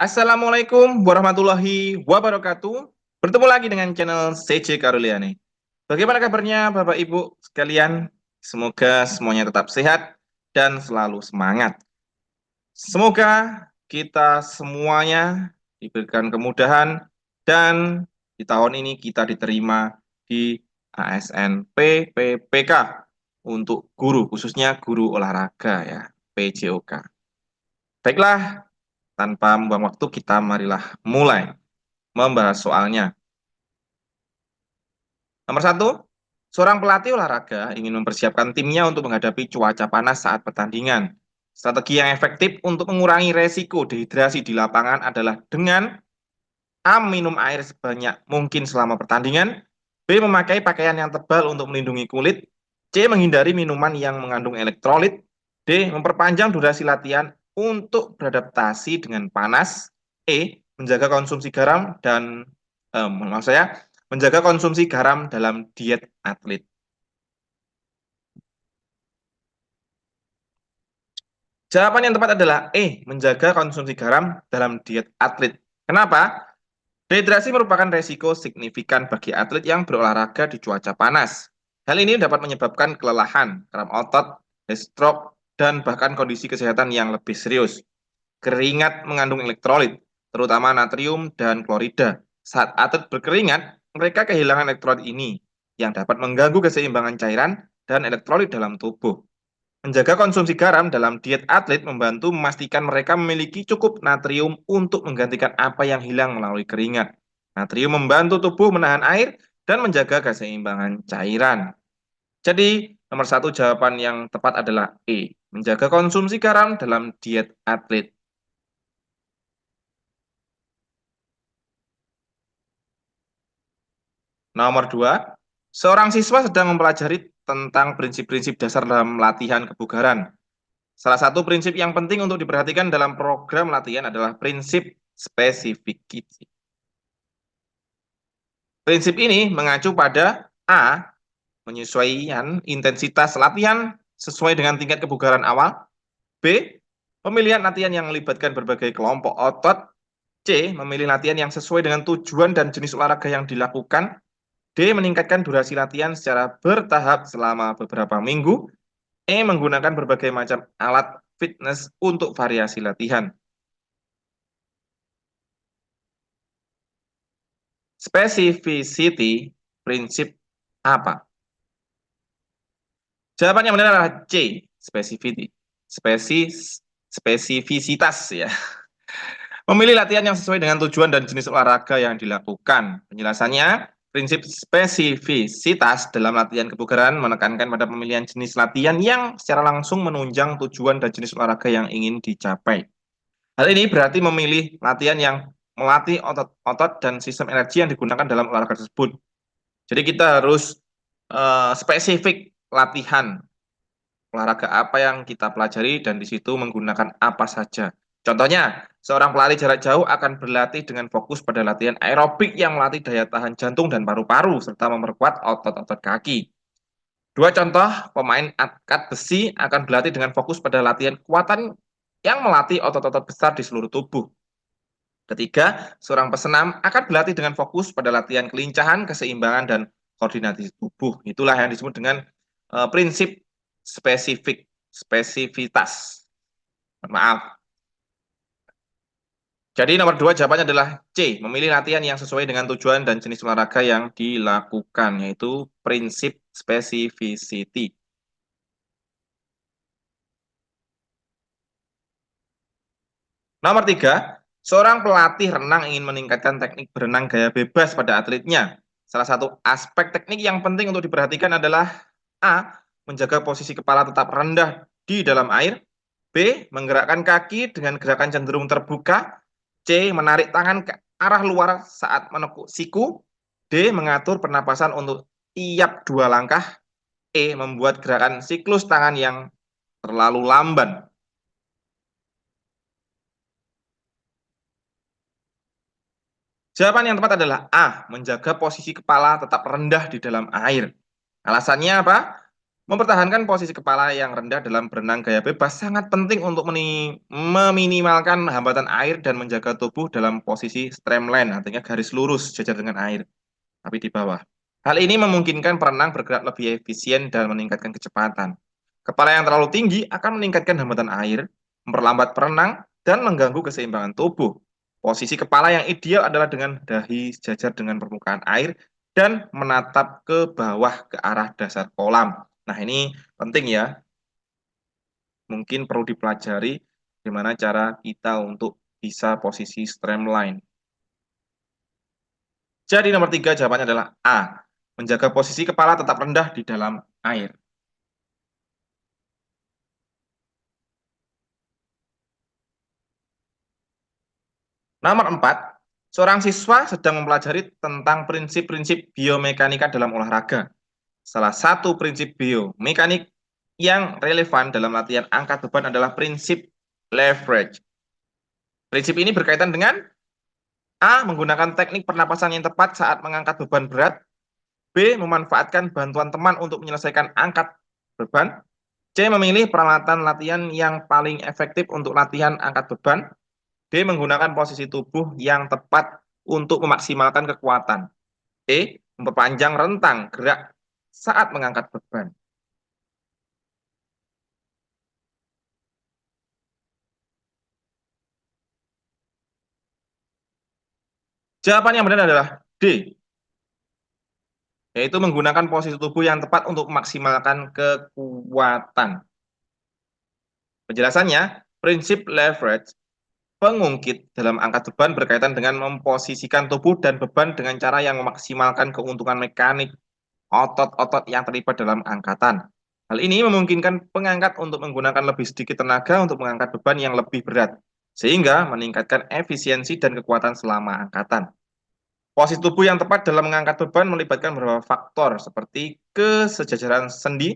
Assalamualaikum warahmatullahi wabarakatuh. Bertemu lagi dengan channel CC Karuliani. Bagaimana kabarnya Bapak Ibu sekalian? Semoga semuanya tetap sehat dan selalu semangat. Semoga kita semuanya diberikan kemudahan dan di tahun ini kita diterima di ASN PPPK untuk guru, khususnya guru olahraga ya, PJOK. Baiklah, tanpa membuang waktu kita marilah mulai membahas soalnya. Nomor satu, seorang pelatih olahraga ingin mempersiapkan timnya untuk menghadapi cuaca panas saat pertandingan. Strategi yang efektif untuk mengurangi resiko dehidrasi di lapangan adalah dengan A. Minum air sebanyak mungkin selama pertandingan, B. Memakai pakaian yang tebal untuk melindungi kulit, C. Menghindari minuman yang mengandung elektrolit, D. Memperpanjang durasi latihan untuk beradaptasi dengan panas, E. Menjaga konsumsi garam dan maksud saya menjaga konsumsi garam dalam diet atlet. Jawaban yang tepat adalah E. Menjaga konsumsi garam dalam diet atlet. Kenapa? Dehidrasi merupakan resiko signifikan bagi atlet yang berolahraga di cuaca panas. Hal ini dapat menyebabkan kelelahan, kram otot, heat stroke, dan bahkan kondisi kesehatan yang lebih serius. Keringat mengandung elektrolit, terutama natrium dan klorida. Saat atlet berkeringat, mereka kehilangan elektrolit ini, yang dapat mengganggu keseimbangan cairan dan elektrolit dalam tubuh. Menjaga konsumsi garam dalam diet atlet membantu memastikan mereka memiliki cukup natrium untuk menggantikan apa yang hilang melalui keringat. Natrium membantu tubuh menahan air dan menjaga keseimbangan cairan. Jadi, nomor satu jawaban yang tepat adalah E. Menjaga konsumsi garam dalam diet atlet. Nomor dua, seorang siswa sedang mempelajari tentang prinsip-prinsip dasar dalam latihan kebugaran. Salah satu prinsip yang penting untuk diperhatikan dalam program latihan adalah prinsip spesifikasi. Prinsip ini mengacu pada A. Penyesuaian intensitas latihan sesuai dengan tingkat kebugaran awal. B. Pemilihan latihan yang melibatkan berbagai kelompok otot. C. Memilih latihan yang sesuai dengan tujuan dan jenis olahraga yang dilakukan. D. Meningkatkan durasi latihan secara bertahap selama beberapa minggu. E. Menggunakan berbagai macam alat fitness untuk variasi latihan. Specificity, prinsip apa? Jawaban yang benar adalah C, specificity. Spesifisitas ya. Memilih latihan yang sesuai dengan tujuan dan jenis olahraga yang dilakukan. Penjelasannya, prinsip spesifisitas dalam latihan kebugaran menekankan pada pemilihan jenis latihan yang secara langsung menunjang tujuan dan jenis olahraga yang ingin dicapai. Hal ini berarti memilih latihan yang melatih otot-otot dan sistem energi yang digunakan dalam olahraga tersebut. Jadi kita harus spesifik latihan olahraga apa yang kita pelajari dan di situ menggunakan apa saja. Contohnya, seorang pelari jarak jauh akan berlatih dengan fokus pada latihan aerobik yang melatih daya tahan jantung dan paru-paru serta memperkuat otot-otot kaki. Dua contoh, pemain angkat besi akan berlatih dengan fokus pada latihan kekuatan yang melatih otot-otot besar di seluruh tubuh. Ketiga, seorang pesenam akan berlatih dengan fokus pada latihan kelincahan, keseimbangan, dan koordinasi tubuh. Itulah yang disebut dengan prinsip spesifitas. Maaf. Jadi nomor dua jawabannya adalah C, memilih latihan yang sesuai dengan tujuan dan jenis olahraga yang dilakukan, yaitu prinsip specificity. Nomor tiga, seorang pelatih renang ingin meningkatkan teknik berenang gaya bebas pada atletnya. Salah satu aspek teknik yang penting untuk diperhatikan adalah A. Menjaga posisi kepala tetap rendah di dalam air. B. Menggerakkan kaki dengan gerakan cenderung terbuka. C. Menarik tangan ke arah luar saat menekuk siku. D. Mengatur pernapasan untuk tiap dua langkah. E. Membuat gerakan siklus tangan yang terlalu lamban. Jawaban yang tepat adalah A. Menjaga posisi kepala tetap rendah di dalam air. Alasannya apa? Mempertahankan posisi kepala yang rendah dalam berenang gaya bebas sangat penting untuk meminimalkan hambatan air dan menjaga tubuh dalam posisi streamline, artinya garis lurus sejajar dengan air, tapi di bawah. Hal ini memungkinkan perenang bergerak lebih efisien dan meningkatkan kecepatan. Kepala yang terlalu tinggi akan meningkatkan hambatan air, memperlambat perenang, dan mengganggu keseimbangan tubuh. Posisi kepala yang ideal adalah dengan dahi sejajar dengan permukaan air dan menatap ke bawah ke arah dasar kolam. Nah, ini penting ya, mungkin perlu dipelajari gimana cara kita untuk bisa posisi streamline. Jadi nomor 3 jawabannya adalah A, menjaga posisi kepala tetap rendah di dalam air. Nomor 4, seorang siswa sedang mempelajari tentang prinsip-prinsip biomekanika dalam olahraga. Salah satu prinsip biomekanik yang relevan dalam latihan angkat beban adalah prinsip leverage. Prinsip ini berkaitan dengan A, menggunakan teknik pernapasan yang tepat saat mengangkat beban berat. B, memanfaatkan bantuan teman untuk menyelesaikan angkat beban. C, memilih peralatan latihan yang paling efektif untuk latihan angkat beban. D, menggunakan posisi tubuh yang tepat untuk memaksimalkan kekuatan. E, memperpanjang rentang gerak saat mengangkat beban. Jawaban yang benar adalah D, yaitu menggunakan posisi tubuh yang tepat untuk memaksimalkan kekuatan. Penjelasannya, prinsip leverage pengungkit dalam angkat beban berkaitan dengan memposisikan tubuh dan beban dengan cara yang memaksimalkan keuntungan mekanik otot-otot yang terlibat dalam angkatan. Hal ini memungkinkan pengangkat untuk menggunakan lebih sedikit tenaga untuk mengangkat beban yang lebih berat, sehingga meningkatkan efisiensi dan kekuatan selama angkatan. Posisi tubuh yang tepat dalam mengangkat beban melibatkan beberapa faktor seperti kesejajaran sendi,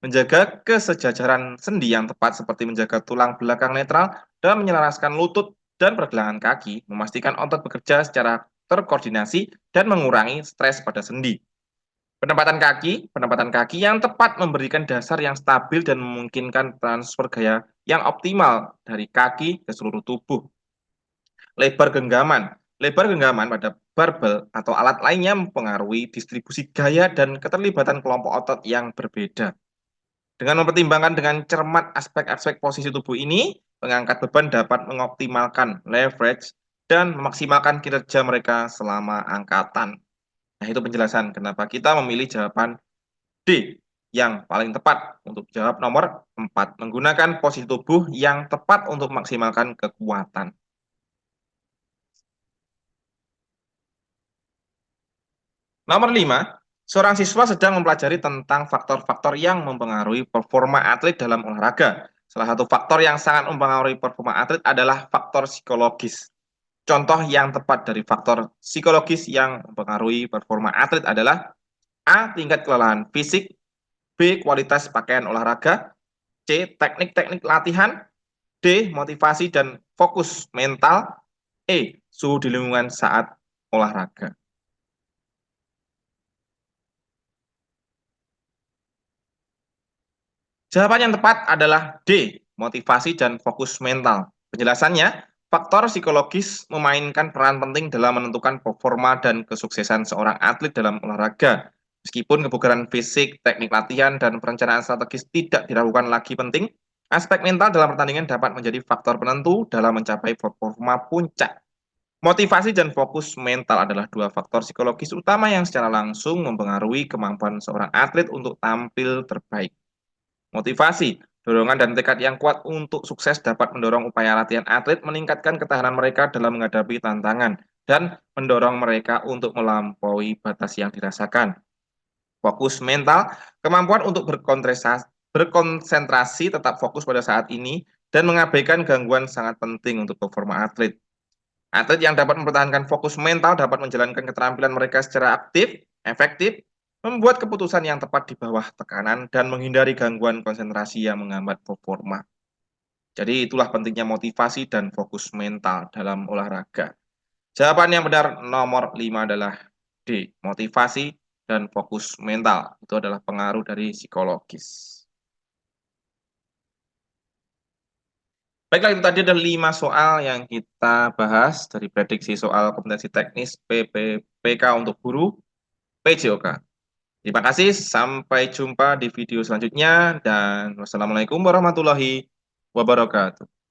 menjaga kesejajaran sendi yang tepat seperti menjaga tulang belakang netral dan menyelaraskan lutut dan pergelangan kaki, memastikan otot bekerja secara terkoordinasi dan mengurangi stres pada sendi. Penempatan kaki yang tepat memberikan dasar yang stabil dan memungkinkan transfer gaya yang optimal dari kaki ke seluruh tubuh. Lebar genggaman. Lebar genggaman pada barbel atau alat lainnya mempengaruhi distribusi gaya dan keterlibatan kelompok otot yang berbeda. Dengan mempertimbangkan dengan cermat aspek-aspek posisi tubuh ini, pengangkat beban dapat mengoptimalkan leverage dan memaksimalkan kinerja mereka selama angkatan. Nah, itu penjelasan kenapa kita memilih jawaban D yang paling tepat untuk jawab nomor 4, menggunakan posisi tubuh yang tepat untuk memaksimalkan kekuatan. Nomor 5, seorang siswa sedang mempelajari tentang faktor-faktor yang mempengaruhi performa atlet dalam olahraga. Salah satu faktor yang sangat mempengaruhi performa atlet adalah faktor psikologis. Contoh yang tepat dari faktor psikologis yang mempengaruhi performa atlet adalah A, tingkat kelelahan fisik, B, kualitas pakaian olahraga, C, teknik-teknik latihan, D, motivasi dan fokus mental, E, suhu di lingkungan saat olahraga. Jawaban yang tepat adalah D, motivasi dan fokus mental. Penjelasannya, faktor psikologis memainkan peran penting dalam menentukan performa dan kesuksesan seorang atlet dalam olahraga. Meskipun kebugaran fisik, teknik latihan, dan perencanaan strategis tidak diragukan lagi penting, aspek mental dalam pertandingan dapat menjadi faktor penentu dalam mencapai performa puncak. Motivasi dan fokus mental adalah dua faktor psikologis utama yang secara langsung mempengaruhi kemampuan seorang atlet untuk tampil terbaik. Motivasi, dorongan dan tekad yang kuat untuk sukses dapat mendorong upaya latihan atlet meningkatkan ketahanan mereka dalam menghadapi tantangan dan mendorong mereka untuk melampaui batas yang dirasakan. Fokus mental, kemampuan untuk berkonsentrasi tetap fokus pada saat ini dan mengabaikan gangguan sangat penting untuk performa atlet. Atlet yang dapat mempertahankan fokus mental dapat menjalankan keterampilan mereka secara aktif, efektif, membuat keputusan yang tepat di bawah tekanan, dan menghindari gangguan konsentrasi yang menghambat performa. Jadi itulah pentingnya motivasi dan fokus mental dalam olahraga. Jawaban yang benar nomor 5 adalah D, motivasi dan fokus mental. Itu adalah pengaruh dari psikologis. Baiklah, itu tadi ada 5 soal yang kita bahas dari prediksi soal kompetensi teknis PPPK untuk guru PJOK. Terima kasih, sampai jumpa di video selanjutnya, dan wassalamualaikum warahmatullahi wabarakatuh.